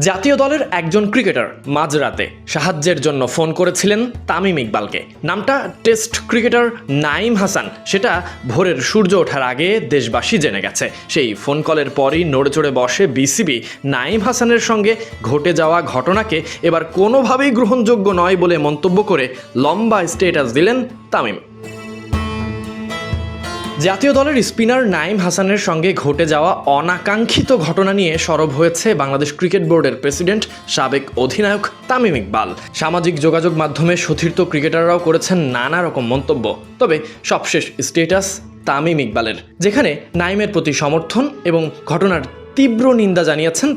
জাতীয় দলের একজন ক্রিকেটার মাঝরাতে সাহায্যের জন্য ফোন করেছিলেন তামিম ইকবালকে। নামটা টেস্ট ক্রিকেটার নাঈম হাসান, সেটা ভোরের সূর্য ওঠার আগে দেশবাসী জেনে গেছে। সেই ফোন কলের পরই নড়েচড়ে বসে বিসিবি নাঈম হাসানের সঙ্গে ঘটে যাওয়া ঘটনাকে এবার কোনোভাবেই গ্রহণযোগ্য নয় বলে মন্তব্য করে লম্বা স্ট্যাটাস দিলেন তামিম। জাতীয় দলের স্পিনার নাঈম হাসানের সঙ্গে ঘটে যাওয়া অনাকাঙ্ক্ষিত ঘটনা নিয়ে সরব হয়েছে বাংলাদেশ ক্রিকেট বোর্ডের প্রেসিডেন্ট সাবেক অধিনায়ক তামিম ইকবাল। সামাজিক যোগাযোগ মাধ্যমে সতীর্থ ক্রিকেটাররাও করেছেন নানা রকম মন্তব্য। তবে সবশেষ স্ট্যাটাস তামিম ইকবালের, যেখানে নাঈমের প্রতি সমর্থন এবং ঘটনার তীব্র নিন্দা জানিয়েছেন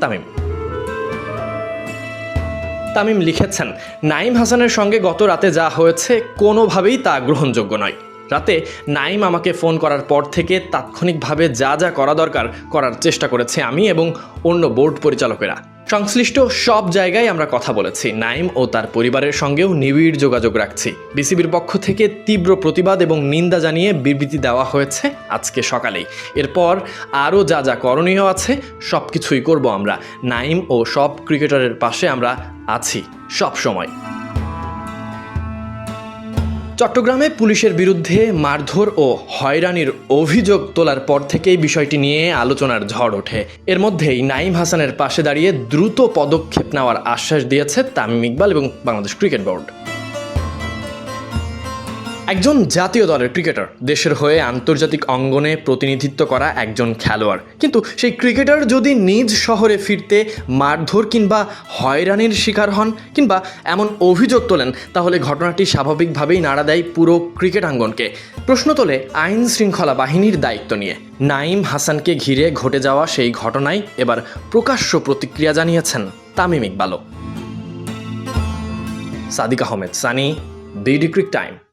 তামিম লিখেছেন, নাঈম হাসানের সঙ্গে গত রাতে যা হয়েছে কোনোভাবেই তা গ্রহণযোগ্য নয়। রাতে নাঈম আমাকে ফোন করার পর থেকে তাৎক্ষণিকভাবে যা যা করা দরকার করার চেষ্টা করেছে আমি এবং অন্য বোর্ড পরিচালকেরা। সংশ্লিষ্ট সব জায়গায় আমরা কথা বলেছি। নাঈম ও তার পরিবারের সঙ্গেও নিবিড় যোগাযোগ রাখছি। বিসিবির পক্ষ থেকে তীব্র প্রতিবাদ এবং নিন্দা জানিয়ে বিবৃতি দেওয়া হয়েছে আজকে সকালেই। এরপর আরও যা যা করণীয় আছে সব কিছুই করব আমরা। নাঈম ও সব ক্রিকেটারের পাশে আমরা আছি সব সময়। চট্টগ্রামে পুলিশের বিরুদ্ধে মারধর ও হয়রানির অভিযোগ তোলার পর থেকেই বিষয়টি নিয়ে আলোচনার ঝড় ওঠে। এর মধ্যেই নাঈম হাসানের পাশে দাঁড়িয়ে দ্রুত পদক্ষেপ নেওয়ার আশ্বাস দিয়েছে তামিম ইকবাল এবং বাংলাদেশ ক্রিকেট বোর্ড। একজন জাতীয় দলের ক্রিকেটার, দেশের হয়ে আন্তর্জাতিক অঙ্গনে প্রতিনিধিত্ব করা একজন খেলোয়াড়, কিন্তু সেই ক্রিকেটার যদি নিজ শহরে ফিরতে মারধর কিংবা হয়রানির শিকার হন কিংবা এমন অভিযোগ তোলেন, তাহলে ঘটনাটি স্বাভাবিকভাবেই নাড়া দেয় পুরো ক্রিকেট আঙ্গনকে। প্রশ্ন তোলে আইন শৃঙ্খলা বাহিনীর দায়িত্ব নিয়ে। নাঈম হাসানকে ঘিরে ঘটে যাওয়া সেই ঘটনায় এবার প্রকাশ্য প্রতিক্রিয়া জানিয়েছেন তামিম ইকবালও। Sadiq Ahmed Sunny, BD cric time.